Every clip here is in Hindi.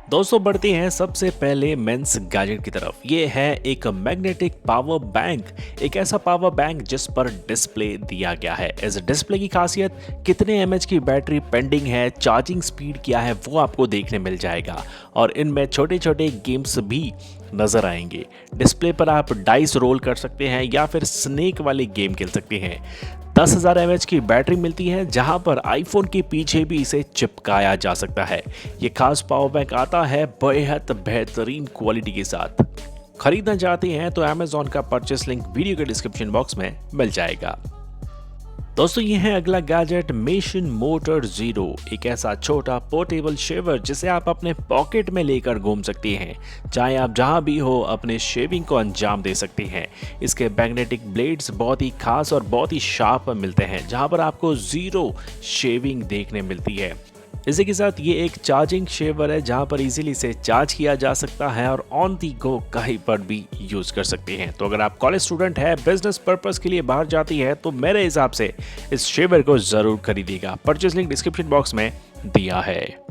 दोस्तों बढ़ते हैं सबसे पहले मेंस गैजेट की तरफ। ये है एक मैग्नेटिक पावर बैंक। एक ऐसा पावर बैंक जिस पर डिस्प्ले दिया गया है। इस डिस्प्ले की खासियत कितने एमएच की बैटरी पेंडिंग है, चार्जिंग स्पीड क्या है, वो आपको देखने मिल जाएगा। और इनमें छोटे छोटे गेम्स भी नजर आएंगे। डिस्प्ले पर आप डाइस रोल कर सकते हैं या फिर स्नेक वाले गेम खेल सकते हैं। 10,000 mAh की बैटरी मिलती है, जहां पर आईफोन के पीछे भी इसे चिपकाया जा सकता है। ये खास पावर बैंक आता है बेहद बेहतरीन क्वालिटी के साथ। खरीदना चाहते हैं तो Amazon का परचेस लिंक वीडियो के डिस्क्रिप्शन बॉक्स में मिल जाएगा। दोस्तों ये है अगला गैजेट मेशन मोटर जीरो। एक ऐसा छोटा पोर्टेबल शेवर जिसे आप अपने पॉकेट में लेकर घूम सकते हैं। चाहे आप जहां भी हो अपने शेविंग को अंजाम दे सकते हैं। इसके मैग्नेटिक ब्लेड्स बहुत ही खास और बहुत ही शार्प मिलते हैं, जहां पर आपको जीरो शेविंग देखने मिलती है। इसी के साथ ये एक चार्जिंग शेवर है, जहां पर इजीली इसे चार्ज किया जा सकता है और ऑन दी गो कहीं पर भी यूज कर सकते हैं। तो अगर आप कॉलेज स्टूडेंट है, बिजनेस पर्पस के लिए बाहर जाती है, तो मेरे हिसाब से इस शेवर को जरूर खरीदेगा। परचेस लिंक डिस्क्रिप्शन बॉक्स में दिया है।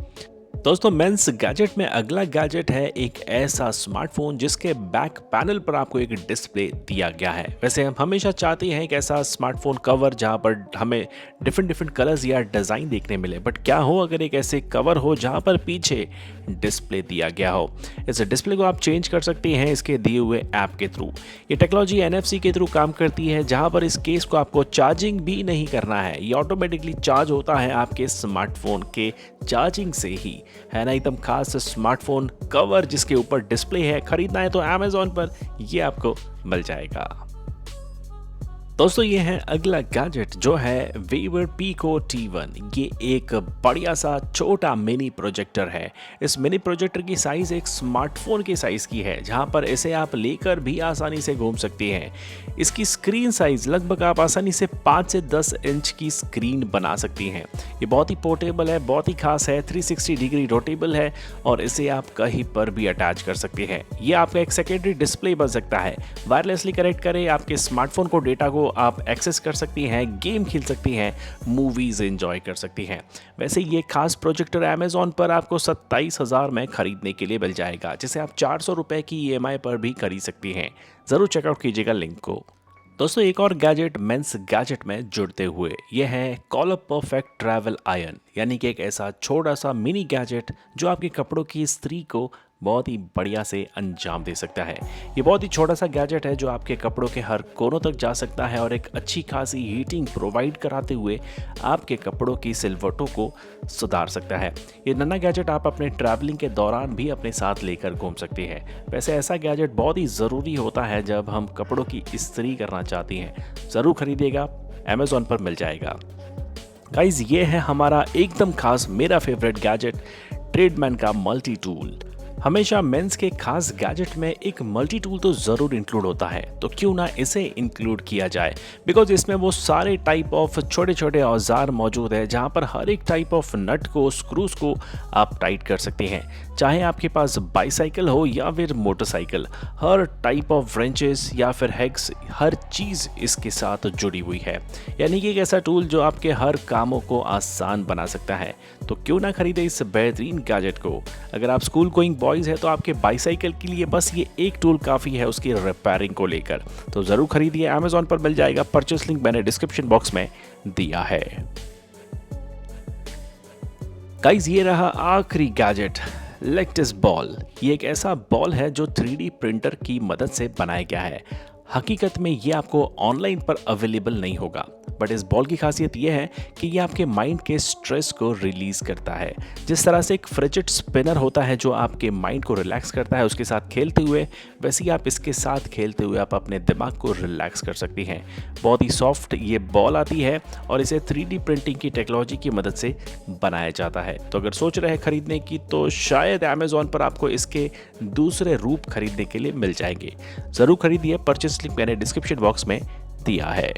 दोस्तों मेंस गैजेट में अगला गैजेट है एक ऐसा स्मार्टफोन जिसके बैक पैनल पर आपको एक डिस्प्ले दिया गया है। वैसे हम हमेशा चाहते हैं एक ऐसा स्मार्टफोन कवर जहां पर हमें डिफरेंट कलर्स या डिज़ाइन देखने मिले, बट क्या हो अगर एक ऐसे कवर हो जहां पर पीछे डिस्प्ले दिया गया हो। इस डिस्प्ले को आप चेंज कर सकते हैं इसके दिए हुए ऐप के थ्रू। ये टेक्नोलॉजी NFC के थ्रू काम करती है, जहां पर इस केस को आपको चार्जिंग भी नहीं करना है। ये ऑटोमेटिकली चार्ज होता है आपके स्मार्टफोन के चार्जिंग से ही। है ना एकदम खास स्मार्टफोन कवर जिसके ऊपर डिस्प्ले है। खरीदना है तो Amazon पर ये आपको मिल जाएगा। दोस्तों ये है अगला गैजेट जो है Vivo Pico T1। ये एक बढ़िया सा छोटा मिनी प्रोजेक्टर है। इस मिनी प्रोजेक्टर की साइज एक स्मार्टफोन के साइज की है, जहां पर इसे आप लेकर भी आसानी से घूम सकते हैं। इसकी स्क्रीन साइज लगभग आप आसानी से 5 से 10 इंच की स्क्रीन बना सकती हैं। ये बहुत ही पोर्टेबल है, बहुत ही खास है, 360 डिग्री रोटेबल है और इसे आप कहीं पर भी अटैच कर सकते हैं। ये आपका एक सेकेंडरी डिस्प्ले बन सकता है। वायरलेसली कनेक्ट करें आपके स्मार्टफोन को, डेटा को आप एक्सेस कर सकती हैं, गेम खेल सकती हैं, मूवीज एंजॉय कर सकती हैं। वैसे ये खास प्रोजेक्टर Amazon पर आपको 27,000 में खरीदने के लिए मिल जाएगा, जिसे आप 400 रुपए की EMI पर भी खरीद सकती हैं। जरूर चेकआउट कीजिएगा लिंक को। दोस्तों एक और गैजेट मेंस गैजेट में जुड़ते हुए ये है कॉलर परफेक्ट ट्रैवल आयरन, यानी कि एक ऐसा छोटा सा मिनी गैजेट जो आपके कपड़ों की इस्त्री को बहुत ही बढ़िया से अंजाम दे सकता है। ये बहुत ही छोटा सा गैजेट है जो आपके कपड़ों के हर कोनों तक जा सकता है और एक अच्छी खासी हीटिंग प्रोवाइड कराते हुए आपके कपड़ों की सिलवटों को सुधार सकता है। ये नन्हा गैजेट आप अपने ट्रैवलिंग के दौरान भी अपने साथ लेकर घूम सकते हैं। वैसे ऐसा गैजेट बहुत ही ज़रूरी होता है जब हम कपड़ों की इस्त्री करना चाहते हैं। ज़रूर खरीदिएगा, Amazon पर मिल जाएगा। गाइज ये है हमारा एकदम खास मेरा फेवरेट गैजेट ट्रेडमैन का मल्टी टूल। हमेशा मेंस के खास गैजेट में एक मल्टी टूल तो जरूर इंक्लूड होता है, तो क्यों ना इसे इंक्लूड किया जाए, बिकॉज इसमें वो सारे टाइप ऑफ छोटे छोटे औजार मौजूद है, जहां पर हर एक टाइप ऑफ नट को, स्क्रूज को आप टाइट कर सकते हैं। चाहे आपके पास बाईसाइकिल हो या फिर motorcycle, her type of ranches या फिर हैक्स, हर चीज इसके साथ जुड़ी हुई है। यानी कि एक ऐसा टूल जो आपके हर कामों को आसान बना सकता है। तो क्यों ना खरीदे इस बेहतरीन गैजेट को। अगर आप स्कूल गोइंग बॉयज है तो आपके बाईसाइकिल के लिए बस ये एक टूल काफी है उसकी रिपेयरिंग को लेकर। तो जरूर खरीदिए, Amazon पर मिल जाएगा। परचेस लिंक मैंने डिस्क्रिप्शन बॉक्स में दिया है। गाइस ये रहा आखिरी गैजेट लेक्टिस बॉल। ये एक ऐसा बॉल है जो 3D प्रिंटर की मदद से बनाया गया है। हकीकत में ये आपको ऑनलाइन पर अवेलेबल नहीं होगा, बट इस बॉल की खासियत यह है कि ये आपके माइंड के स्ट्रेस को रिलीज करता है। जिस तरह से एक फ्रिजिड स्पिनर होता है जो आपके माइंड को रिलैक्स करता है उसके साथ खेलते हुए, वैसे ही आप इसके साथ खेलते हुए आप अपने दिमाग को रिलैक्स कर सकती हैं। बहुत ही सॉफ्ट ये बॉल आती है और इसे 3D प्रिंटिंग की टेक्नोलॉजी की मदद से बनाया जाता है। तो अगर सोच रहे हैं खरीदने की तो शायद Amazon पर आपको इसके दूसरे रूप खरीदने के लिए मिल जाएंगे। जरूर खरीदिए, परचेस लिंक मैंने डिस्क्रिप्शन बॉक्स में दिया है।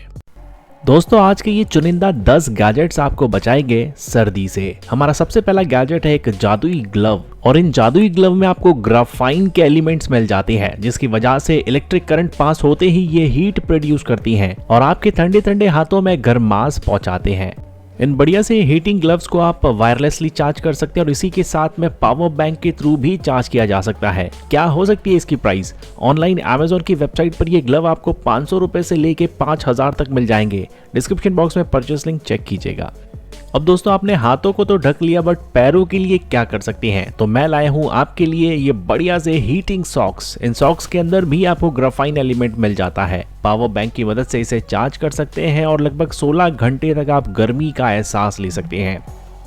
दोस्तों आज के ये चुनिंदा 10 गैजेट्स आपको बचाएंगे सर्दी से। हमारा सबसे पहला गैजेट है एक जादुई ग्लव, और इन जादुई ग्लव में आपको ग्राफाइन के एलिमेंट्स मिल जाते हैं, जिसकी वजह से इलेक्ट्रिक करंट पास होते ही ये हीट प्रोड्यूस करती हैं और आपके ठंडे ठंडे हाथों में गर्मास पहुंचाते हैं। इन बढ़िया से हीटिंग ग्लव्स को आप वायरलेसली चार्ज कर सकते हैं और इसी के साथ में पावर बैंक के थ्रू भी चार्ज किया जा सकता है। क्या हो सकती है इसकी प्राइस? ऑनलाइन अमेजोन की वेबसाइट पर ये ग्लव आपको 500 रुपए से लेके 5000 तक मिल जाएंगे। डिस्क्रिप्शन बॉक्स में परचेस लिंक चेक कीजिएगा। अब दोस्तों, आपने हाथों को तो ढक लिया, बट पैरों के लिए क्या कर सकते हैं? तो मैं लाया हूं आपके लिए ये बढ़िया से हीटिंग सॉक्स। इन सॉक्स के अंदर भी आपको ग्राफाइन एलिमेंट मिल जाता है। पावर बैंक की मदद से इसे चार्ज कर सकते हैं और लगभग 16 घंटे तक आप गर्मी का एहसास ले सकते हैं।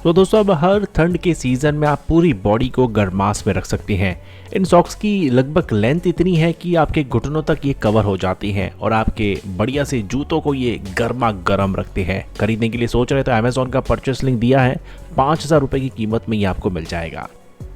तो दोस्तों, अब हर ठंड के सीजन में आप पूरी बॉडी को गर्माश में रख सकते हैं। इन सॉक्स की लगभग लेंथ इतनी है कि आपके घुटनों तक ये कवर हो जाती हैं और आपके बढ़िया से जूतों को ये गर्मा गर्म रखते हैं। खरीदने के लिए सोच रहे तो अमेजोन का परचेस लिंक दिया है, 5000 रुपए की कीमत में ये आपको मिल जाएगा।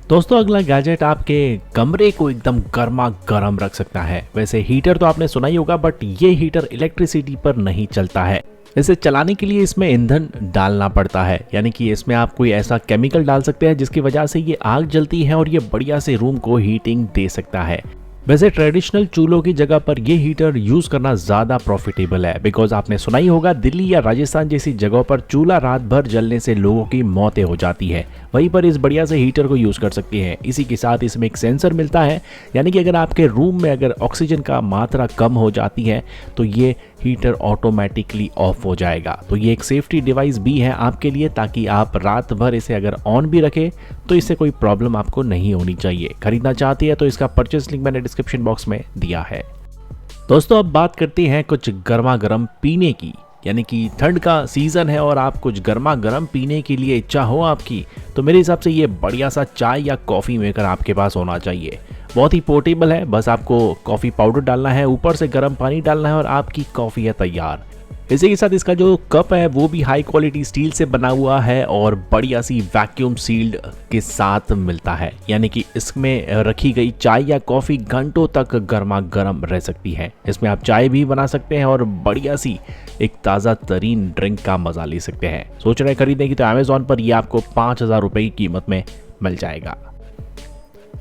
दोस्तों, अगला गैजेट आपके कमरे को एकदम गर्मा गर्म रख सकता है। वैसे हीटर तो आपने सुना ही होगा, बट ये हीटर इलेक्ट्रिसिटी पर नहीं चलता है। इसे चलाने के लिए इसमें ईंधन डालना पड़ता है, यानी कि इसमें आप कोई ऐसा केमिकल डाल सकते हैं जिसकी वजह से ये आग जलती है और ये बढ़िया से रूम को हीटिंग दे सकता है। वैसे ट्रेडिशनल चूल्हों की जगह पर ये हीटर यूज करना ज्यादा प्रॉफिटेबल है, बिकॉज आपने सुना ही होगा दिल्ली या राजस्थान जैसी जगहों पर चूल्हा रात भर जलने से लोगों की मौतें हो जाती है। वहीं पर इस बढ़िया से हीटर को यूज कर सकते हैं। इसी के साथ इसमें एक सेंसर मिलता है, यानी कि अगर आपके रूम में अगर ऑक्सीजन का मात्रा कम हो जाती है तो ये हीटर ऑटोमेटिकली ऑफ हो जाएगा। तो ये एक सेफ्टी डिवाइस भी है आपके लिए, ताकि आप रात भर इसे अगर ऑन भी रखें तो इससे कोई प्रॉब्लम आपको नहीं होनी चाहिए। खरीदना चाहती है तो इसका परचेस लिंक मैंने डिस्क्रिप्शन बॉक्स में दिया है। दोस्तों, अब बात करते हैं कुछ गर्मा गर्म पीने की, यानी कि ठंड का सीजन है और आप कुछ गर्मा गर्म पीने के लिए इच्छा हो आपकी, तो मेरे हिसाब से ये बढ़िया सा चाय या कॉफ़ी मेकर आपके पास होना चाहिए। बहुत ही पोर्टेबल है, बस आपको कॉफ़ी पाउडर डालना है, ऊपर से गर्म पानी डालना है और आपकी कॉफ़ी है तैयार। इसी के साथ इसका जो कप है वो भी हाई क्वालिटी स्टील से बना हुआ है और बढ़िया सी वैक्यूम सील्ड के साथ मिलता है, यानी कि इसमें रखी गई चाय या कॉफ़ी घंटों तक गर्मा गर्म रह सकती है। इसमें आप चाय भी बना सकते हैं और बढ़िया सी एक ताज़ा तरीन ड्रिंक का मजा ले सकते हैं। सोच रहे हैं खरीदने की तो अमेजोन पर ये आपको 5000 रुपए की कीमत में मिल जाएगा।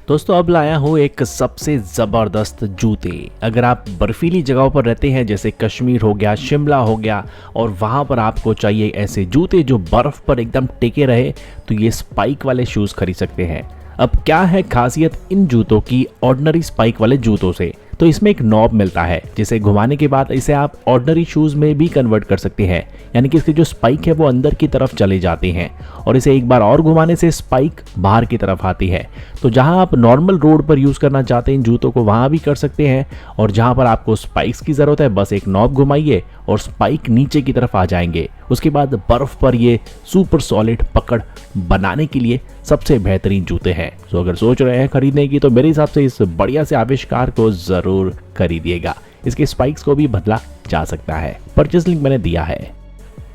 दोस्तों, अब लाया हूँ एक सबसे ज़बरदस्त जूते। अगर आप बर्फीली जगहों पर रहते हैं जैसे कश्मीर हो गया, शिमला हो गया, और वहाँ पर आपको चाहिए ऐसे जूते जो बर्फ़ पर एकदम टिके रहे, तो ये स्पाइक वाले शूज़ खरीद सकते हैं। अब क्या है खासियत इन जूतों की ऑर्डिनरी स्पाइक वाले जूतों से? तो इसमें एक नॉब मिलता है जिसे घुमाने के बाद इसे आप ऑर्डिनरी शूज़ में भी कन्वर्ट कर सकते हैं, यानी कि इसके जो स्पाइक है वो अंदर की तरफ चले जाते हैं और इसे एक बार और घुमाने से स्पाइक बाहर की तरफ आती है। तो जहां आप नॉर्मल रोड पर यूज़ करना चाहते हैं इन जूतों को, वहां भी कर सकते हैं, और जहां पर आपको स्पाइक्स की ज़रूरत है बस एक नॉब घुमाइए और स्पाइक नीचे की तरफ आ जाएंगे। उसके बाद बर्फ़ पर ये सुपर सॉलिड पकड़ बनाने के लिए सबसे बेहतरीन जूते हैं। तो अगर सोच रहे हैं खरीदने की तो मेरे हिसाब से इस बढ़िया से आविष्कार को ज़रूर खरीदिएगा। इसके स्पाइक्स को भी बदला जा सकता है, परचेस लिंक मैंने दिया है।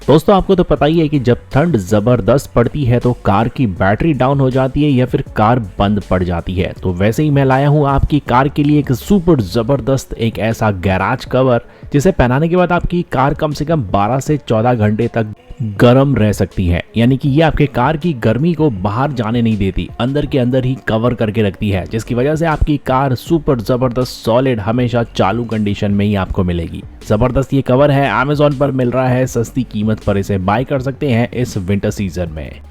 दोस्तों, आपको तो पता ही है कि जब ठंड ज़बरदस्त पड़ती है तो कार की बैटरी डाउन हो जाती है या फिर कार बंद पड़ जाती है। तो वैसे ही मैं लाया हूँ आपकी कार के लिए एक सुपर ज़बरदस्त एक ऐसा गैराज कवर जिसे पहनाने के बाद आपकी कार कम से कम 12 से 14 घंटे तक गर्म रह सकती है, यानी कि ये आपके कार की गर्मी को बाहर जाने नहीं देती, अंदर के अंदर ही कवर करके रखती है, जिसकी वजह से आपकी कार सुपर ज़बरदस्त सॉलिड हमेशा चालू कंडीशन में ही आपको मिलेगी। ज़बरदस्त ये कवर है, अमेजोन पर मिल रहा है सस्ती कीमत पर, इसे बाय कर सकते हैं इस विंटर सीजन में।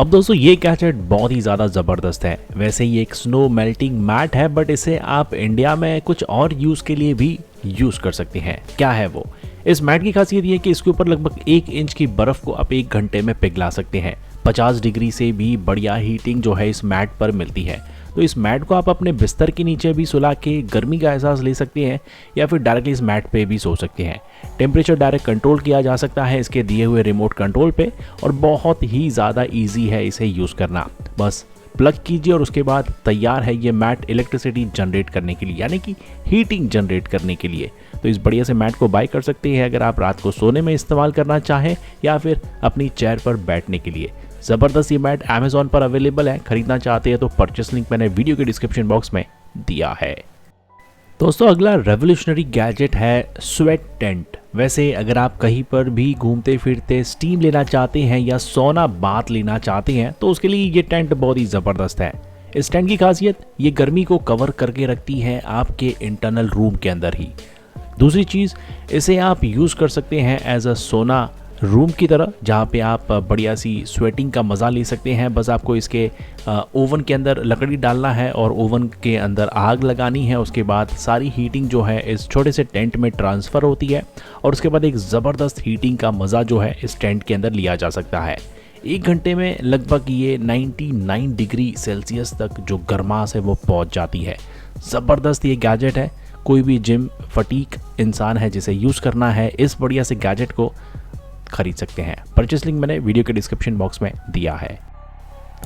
अब दोस्तों, ये गैजेट बहुत ही ज़्यादा ज़बरदस्त है। वैसे ये एक स्नो मेल्टिंग मैट है, बट इसे आप इंडिया में कुछ और यूज़ के लिए भी यूज़ कर सकते हैं। क्या है वो? इस मैट की खासियत ये है कि इसके ऊपर लगभग 1 इंच की बर्फ़ को आप 1 घंटे में पिघला सकते हैं। 50 डिग्री से भी बढ़िया हीटिंग जो है इस मैट पर मिलती है। तो इस मैट को आप अपने बिस्तर के नीचे भी सुला के गर्मी का एहसास ले सकते हैं या फिर डायरेक्टली इस मैट पे भी सो सकते हैं। टेम्परेचर डायरेक्ट कंट्रोल किया जा सकता है इसके दिए हुए रिमोट कंट्रोल पे, और बहुत ही ज़्यादा ईजी है इसे यूज़ करना। बस प्लग कीजिए और उसके बाद तैयार है ये मैट इलेक्ट्रिसिटी जनरेट करने के लिए, यानी कि हीटिंग जनरेट करने के लिए। तो इस बढ़िया से मैट को बाय कर सकते हैं अगर आप रात को सोने में इस्तेमाल करना चाहें या फिर अपनी चेयर पर बैठने के लिए। ज़बरदस्त ये मैट अमेजोन पर अवेलेबल है, खरीदना चाहते हैं तो परचेस लिंक मैंने वीडियो के डिस्क्रिप्शन बॉक्स में दिया है। दोस्तों, अगला रेवोल्यूशनरी गैजेट है स्वेट टेंट। वैसे अगर आप कहीं पर भी घूमते फिरते स्टीम लेना चाहते हैं या सोना बाथ लेना चाहते हैं तो उसके लिए ये टेंट बहुत ही ज़बरदस्त है। इस टेंट की खासियत ये गर्मी को कवर करके रखती है आपके इंटरनल रूम के अंदर ही। दूसरी चीज़, इसे आप यूज़ कर सकते हैं एज अ सोना रूम की तरह, जहाँ पे आप बढ़िया सी स्वेटिंग का मज़ा ले सकते हैं। बस आपको इसके ओवन के अंदर लकड़ी डालना है और ओवन के अंदर आग लगानी है। उसके बाद सारी हीटिंग जो है इस छोटे से टेंट में ट्रांसफ़र होती है और उसके बाद एक ज़बरदस्त हीटिंग का मज़ा जो है इस टेंट के अंदर लिया जा सकता है। 1 घंटे में लगभग ये 99 डिग्री सेल्सियस तक जो गर्मास है वो पहुंच जाती है। ज़बरदस्त ये गैजेट है। कोई भी जिम फटीक इंसान है जिसे यूज़ करना है, इस बढ़िया से गैजेट को खरीद सकते हैं। परचेस लिंक मैंने वीडियो के डिस्क्रिप्शन बॉक्स में दिया है।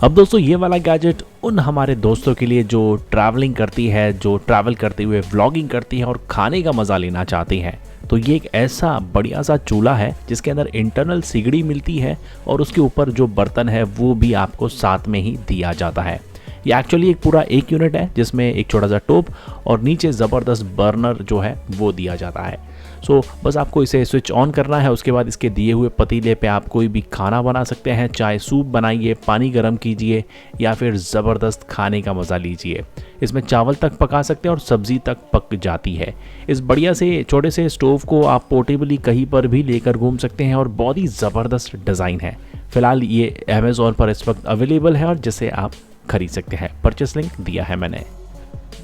अब दोस्तों ये वाला गैजेट उन हमारे दोस्तों के लिए जो ट्रैवलिंग करती है, जो ट्रैवल करते हुए व्लॉगिंग करती है और खाने का मज़ा लेना चाहती हैं। तो ये एक ऐसा बढ़िया सा चूल्हा है जिसके अंदर इंटरनल सिगड़ी मिलती है और उसके ऊपर जो बर्तन है वो भी आपको साथ में ही दिया जाता है। ये एक्चुअली एक पूरा एक यूनिट है जिसमें एक छोटा सा टोप और नीचे ज़बरदस्त बर्नर जो है वो दिया जाता है। सो बस आपको इसे स्विच ऑन करना है। उसके बाद इसके दिए हुए पतीले पे आप कोई भी खाना बना सकते हैं, चाहे सूप बनाइए, पानी गर्म कीजिए या फिर ज़बरदस्त खाने का मज़ा लीजिए। इसमें चावल तक पका सकते हैं और सब्ज़ी तक पक जाती है। इस बढ़िया से छोटे से स्टोव को आप पोर्टेबली कहीं पर भी लेकर घूम सकते हैं और बहुत ही ज़बरदस्त डिज़ाइन है। फ़िलहाल ये अमेज़ॉन पर इस वक्त अवेलेबल है और जिसे आप खरीद सकते हैं। परचेस लिंक दिया है मैंने।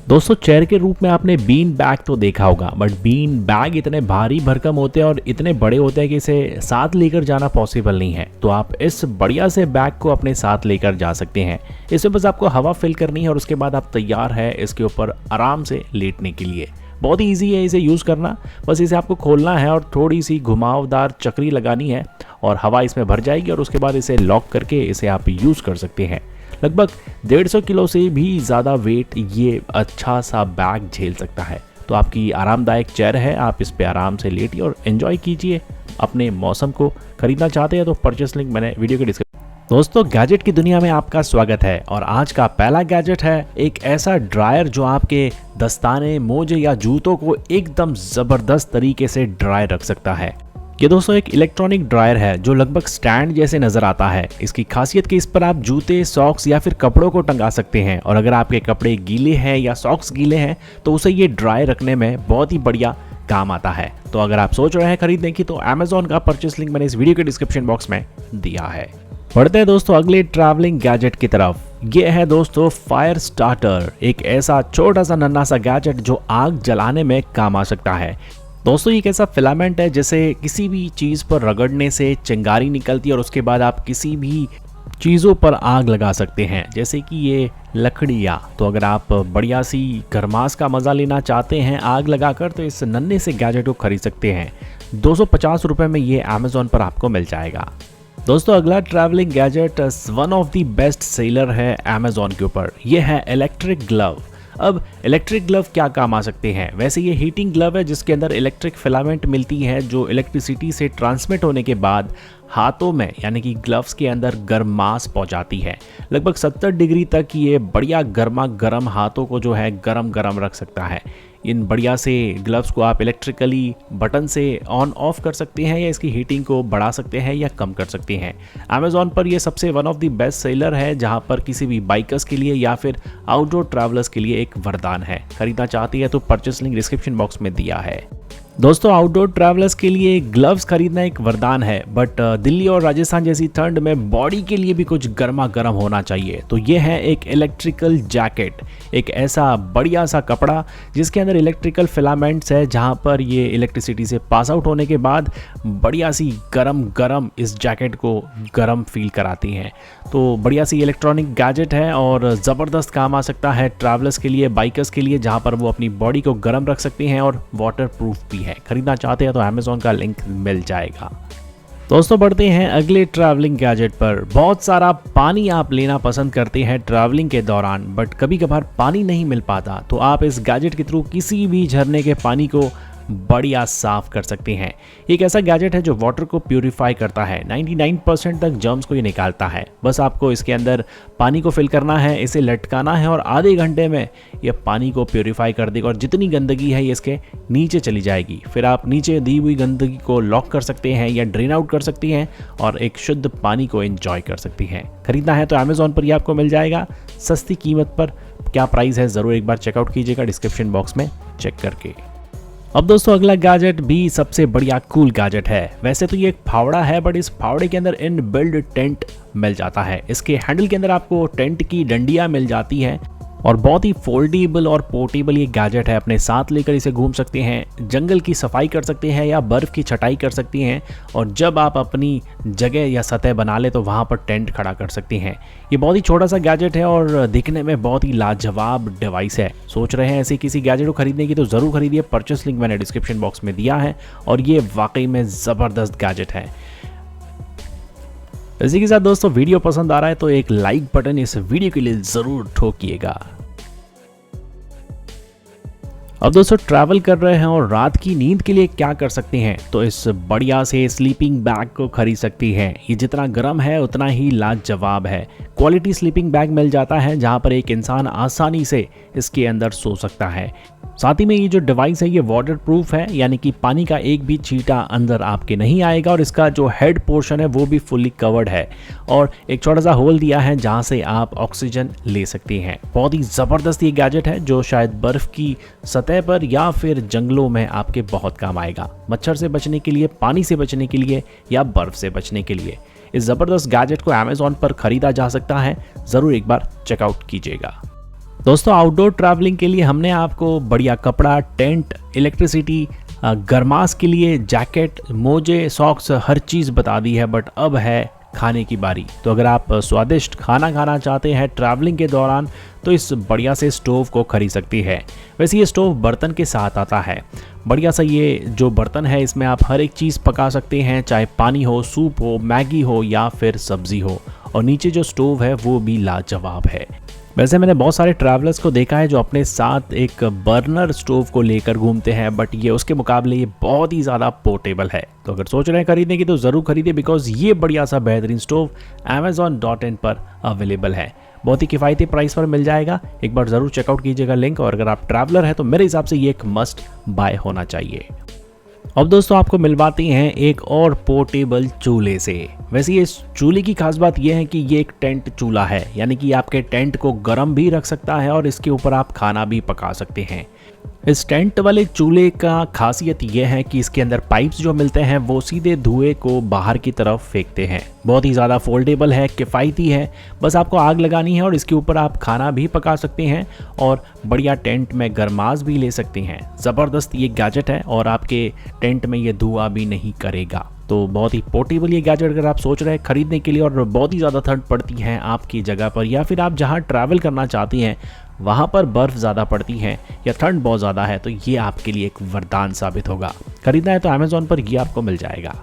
दोस्तों चेयर के रूप में आपने बीन बैग तो देखा होगा, बट बीन बैग इतने भारी भरकम होते हैं और इतने बड़े होते हैं कि इसे साथ लेकर जाना पॉसिबल नहीं है। तो आप इस बढ़िया से बैग को अपने साथ लेकर जा सकते हैं। इसमें बस आपको हवा फिल करनी है और उसके बाद आप तैयार है इसके ऊपर आराम से लेटने के लिए। बहुत ही ईजी है इसे यूज़ करना। बस इसे आपको खोलना है और थोड़ी सी घुमावदार चक्री लगानी है और हवा इसमें भर जाएगी और उसके बाद इसे लॉक करके इसे आप यूज़ कर सकते हैं। लगभग 150 किलो से भी ज़्यादा वेट ये अच्छा सा बैग झेल सकता है। तो आपकी आरामदायक चेयर है, आप इस पे आराम से लेटिए और एंजॉय कीजिए अपने मौसम को। खरीदना चाहते हैं तो परचेस लिंक मैंने वीडियो के डिस्क्रिप्शन। दोस्तों गैजेट की दुनिया में आपका स्वागत है और आज का पहला गैजेट है एक ऐसा ड्रायर जो आपके दस्ताने, मोजे या जूतों को एकदम ज़बरदस्त तरीके से ड्राई रख सकता है। ये दोस्तों एक इलेक्ट्रॉनिक ड्रायर है जो लगभग स्टैंड जैसे नजर आता है। इसकी खासियत कि इस पर आप जूते, सॉक्स या फिर कपड़ों को टंगा सकते हैं और अगर आपके कपड़े गीले हैं या सॉक्स गीले हैं तो उसे ये ड्राई रखने में बहुत ही बढ़िया काम आता है। तो अगर आप सोच रहे हैं खरीदने की तो अमेज़ॉन का परचेस लिंक मैंने इस वीडियो के डिस्क्रिप्शन बॉक्स में दिया है। बढ़ते हैं दोस्तों अगले ट्रैवलिंग गैजेट की तरफ। ये है दोस्तों फायर स्टार्टर, एक ऐसा छोटा सा नन्हा सा गैजेट जो आग जलाने में काम आ सकता है। दोस्तों ये एक ऐसा फिलामेंट है जैसे किसी भी चीज़ पर रगड़ने से चिंगारी निकलती है और उसके बाद आप किसी भी चीज़ों पर आग लगा सकते हैं, जैसे कि ये लकड़ियाँ। तो अगर आप बढ़िया सी गर्मास का मज़ा लेना चाहते हैं आग लगाकर तो इस नन्हे से गैजेट को खरीद सकते हैं। 250 रुपये में ये अमेज़ॉन पर आपको मिल जाएगा। दोस्तों अगला travelling gadget one of the best seller है अमेज़ॉन के ऊपर। ये है इलेक्ट्रिक ग्लव। अब इलेक्ट्रिक ग्लव क्या काम आ सकते हैं? वैसे ये हीटिंग ग्लव है जिसके अंदर इलेक्ट्रिक फिलामेंट मिलती है जो इलेक्ट्रिसिटी से ट्रांसमिट होने के बाद हाथों में यानी कि ग्लव्स के अंदर गर्मास पहुंचाती है। लगभग 70 डिग्री तक ये बढ़िया गर्मा गर्म हाथों को जो है गरम गरम रख सकता है। इन बढ़िया से ग्लव्स को आप इलेक्ट्रिकली बटन से ऑन ऑफ कर सकते हैं या इसकी हीटिंग को बढ़ा सकते हैं या कम कर सकते हैं। अमेज़ॉन पर ये सबसे one of the best seller है जहां पर किसी भी बाइकर्स के लिए या फिर आउटडोर ट्रैवलर्स के लिए एक वरदान है। खरीदना चाहती है तो परचेस लिंक डिस्क्रिप्शन बॉक्स में दिया है। दोस्तों आउटडोर ट्रैवलर्स के लिए ग्लव्स खरीदना एक वरदान है, बट दिल्ली और राजस्थान जैसी ठंड में बॉडी के लिए भी कुछ गर्मा गर्म होना चाहिए। तो ये है एक इलेक्ट्रिकल जैकेट, एक ऐसा बढ़िया सा कपड़ा जिसके अंदर इलेक्ट्रिकल फिलामेंट्स है जहां पर ये इलेक्ट्रिसिटी से पास आउट होने के बाद बढ़िया सी गरम गरम इस जैकेट को गरम फील कराती हैं। तो बढ़िया सी इलेक्ट्रॉनिक गैजेट है और ज़बरदस्त काम आ सकता है ट्रैवलर्स के लिए, बाइकर्स के लिए, जहां पर वो अपनी बॉडी को गर्म रख सकते हैं और वाटर प्रूफ भी है। खरीदना चाहते हैं तो अमेज़ॉन का लिंक मिल जाएगा। दोस्तों बढ़ते हैं अगले ट्रैवलिंग गैजेट पर। बहुत सारा पानी आप लेना पसंद करते हैं ट्रैवलिंग के दौरान, बट कभी कभार पानी नहीं मिल पाता तो आप इस गैजेट के थ्रू किसी भी झरने के पानी को बढ़िया साफ कर सकते हैं। एक ऐसा गैजेट है जो वाटर को प्यूरिफाई करता है। 99% तक जर्म्स को ये निकालता है। बस आपको इसके अंदर पानी को फिल करना है, इसे लटकाना है और आधे घंटे में ये पानी को प्यूरिफाई कर देगा और जितनी गंदगी है ये इसके नीचे चली जाएगी। फिर आप नीचे दी हुई गंदगी को लॉक कर सकते हैं या ड्रेन आउट कर सकती हैं और एक शुद्ध पानी को एंजॉय कर सकती हैं। खरीदना है तो अमेज़ॉन पर ये आपको मिल जाएगा सस्ती कीमत पर। क्या प्राइस है ज़रूर एक बार चेकआउट कीजिएगा डिस्क्रिप्शन बॉक्स में चेक करके। अब दोस्तों अगला गैजेट भी सबसे बढ़िया कूल गैजेट है। वैसे तो ये एक फावड़ा है, बट इस फावड़े के अंदर इन बिल्ड टेंट मिल जाता है। इसके हैंडल के अंदर आपको टेंट की डंडियां मिल जाती हैं और बहुत ही फोल्डेबल और पोर्टेबल ये गैजेट है। अपने साथ लेकर इसे घूम सकते हैं, जंगल की सफाई कर सकते हैं या बर्फ़ की छटाई कर सकती हैं, और जब आप अपनी जगह या सतह बना ले तो वहाँ पर टेंट खड़ा कर सकती हैं। ये बहुत ही छोटा सा गैजेट है और दिखने में बहुत ही लाजवाब डिवाइस है। सोच रहे हैं ऐसे किसी गैजेट को खरीदने की तो ज़रूर खरीदिए। परचेस लिंक मैंने डिस्क्रिप्शन बॉक्स में दिया है और ये वाकई में ज़बरदस्त गैजेट है। इसी के साथ दोस्तों वीडियो पसंद आ रहा है तो एक लाइक बटन इस वीडियो के लिए ज़रूर ठोकिएगा। अब दोस्तों ट्रैवल कर रहे हैं और रात की नींद के लिए क्या कर सकते हैं, तो इस बढ़िया से स्लीपिंग बैग को खरीद सकती हैं। ये जितना गर्म है उतना ही लाजवाब है। क्वालिटी स्लीपिंग बैग मिल जाता है जहां पर एक इंसान आसानी से इसके अंदर सो सकता है। साथ ही में ये जो डिवाइस है ये वाटर प्रूफ है, यानी कि पानी का एक भी छींटा अंदर आपके नहीं आएगा, और इसका जो हेड पोर्शन है वो भी फुल्ली कवर्ड है और एक छोटा सा होल दिया है जहां से आप ऑक्सीजन ले सकते हैं। बहुत ही ज़बरदस्त ये गैजेट है जो शायद बर्फ़ की सतह पर या फिर जंगलों में आपके बहुत काम आएगा। मच्छर से बचने के लिए, पानी से बचने के लिए या बर्फ़ से बचने के लिए इस ज़बरदस्त गैजेट को अमेज़ॉन पर ख़रीदा जा सकता है। ज़रूर एक बार चेकआउट कीजिएगा। दोस्तों आउटडोर ट्रैवलिंग के लिए हमने आपको बढ़िया कपड़ा, टेंट, इलेक्ट्रिसिटी, गर्मास के लिए जैकेट, मोजे, सॉक्स, हर चीज़ बता दी है। बट अब है खाने की बारी। तो अगर आप स्वादिष्ट खाना खाना चाहते हैं ट्रैवलिंग के दौरान तो इस बढ़िया से स्टोव को खरीद सकती है। वैसे ये स्टोव बर्तन के साथ आता है। बढ़िया सा ये जो बर्तन है इसमें आप हर एक चीज़ पका सकते हैं, चाहे पानी हो, सूप हो, मैगी हो या फिर सब्जी हो। और नीचे जो स्टोव है वो भी लाजवाब है। वैसे मैंने बहुत सारे ट्रैवलर्स को देखा है जो अपने साथ एक बर्नर स्टोव को लेकर घूमते हैं, बट ये उसके मुकाबले ये बहुत ही ज़्यादा पोर्टेबल है। तो अगर सोच रहे हैं खरीदने की तो ज़रूर खरीदिए, बिकॉज ये बढ़िया सा बेहतरीन स्टोव amazon.in पर अवेलेबल है। बहुत ही किफ़ायती प्राइस पर मिल जाएगा। एक बार ज़रूर चेकआउट कीजिएगा लिंक, और अगर आप ट्रैवलर हैं तो मेरे हिसाब से ये एक मस्ट बाय होना चाहिए। अब दोस्तों आपको मिलवाते हैं एक और पोर्टेबल चूल्हे से। वैसे ये चूल्हे की खास बात यह है कि ये एक टेंट चूल्हा है, यानी कि आपके टेंट को गर्म भी रख सकता है और इसके ऊपर आप खाना भी पका सकते हैं। इस टेंट वाले चूल्हे का खासियत यह है कि इसके अंदर पाइप्स जो मिलते हैं वो सीधे धुएं को बाहर की तरफ फेंकते हैं। बहुत ही ज़्यादा फोल्डेबल है, किफ़ायती है। बस आपको आग लगानी है और इसके ऊपर आप खाना भी पका सकते हैं और बढ़िया टेंट में गर्मास भी ले सकते हैं। ज़बरदस्त ये गैजेट है और आपके टेंट में ये धुआं भी नहीं करेगा। तो बहुत ही पोर्टेबल ये गैजेट अगर आप सोच रहे हैं खरीदने के लिए और बहुत ही ज़्यादा ठंड पड़ती है आपकी जगह पर, या फिर आप जहाँ ट्रैवल करना चाहती हैं वहाँ पर बर्फ़ ज़्यादा पड़ती है या ठंड बहुत ज़्यादा है, तो ये आपके लिए एक वरदान साबित होगा। खरीदना है तो अमेज़ॉन पर ये आपको मिल जाएगा।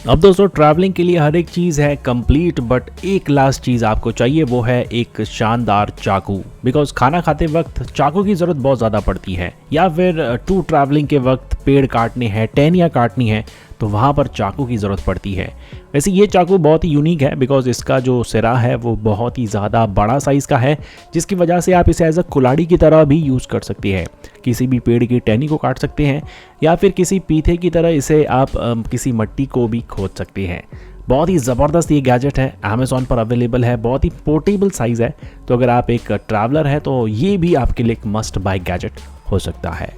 अब दोस्तों ट्रैवलिंग के लिए हर एक चीज़ है कंप्लीट, बट एक लास्ट चीज़ आपको चाहिए, वो है एक शानदार चाकू। बिकॉज खाना खाते वक्त चाकू की ज़रूरत बहुत ज़्यादा पड़ती है, या फिर टू ट्रैवलिंग के वक्त पेड़ काटने हैं, टहनियाँ काटनी है, तो वहाँ पर चाकू की ज़रूरत पड़ती है। वैसे ये चाकू बहुत ही यूनिक है बिकॉज इसका जो सिरा है वो बहुत ही ज़्यादा बड़ा साइज़ का है, जिसकी वजह से आप इसे एज अ कुल्हाड़ी की तरह भी यूज़ कर सकती है। किसी भी पेड़ की टहनी को काट सकते हैं या फिर किसी पीथे की तरह इसे आप किसी मिट्टी को भी खोद सकते हैं। बहुत ही ज़बरदस्त ये गैजेट है, अमेज़ॉन पर अवेलेबल है, बहुत ही पोर्टेबल साइज़ है। तो अगर आप एक ट्रैवलर हैं तो ये भी आपके लिए एक मस्ट बाय गैजेट हो सकता है।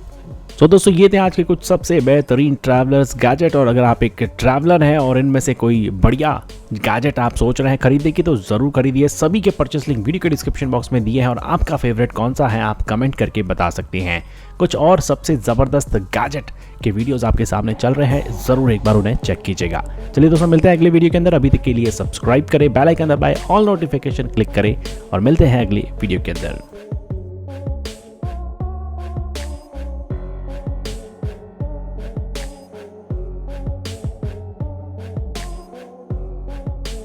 तो दोस्तों ये थे आज के कुछ सबसे बेहतरीन ट्रैवलर्स गैजेट, और अगर आप एक ट्रैवलर हैं और इनमें से कोई बढ़िया गैजेट आप सोच रहे हैं खरीदने की तो ज़रूर खरीदिए। सभी के परचेस लिंक वीडियो के डिस्क्रिप्शन बॉक्स में दिए हैं, और आपका फेवरेट कौन सा है आप कमेंट करके बता सकते हैं। कुछ और सबसे ज़बरदस्त गैजेट के वीडियोज़ आपके सामने चल रहे हैं, ज़रूर एक बार उन्हें चेक कीजिएगा। चलिए दोस्तों मिलते हैं अगले वीडियो के अंदर। अभी तक के लिए सब्सक्राइब करें, बेल आइकन दबाएं, ऑल नोटिफिकेशन क्लिक करें, और मिलते हैं अगली वीडियो के अंदर।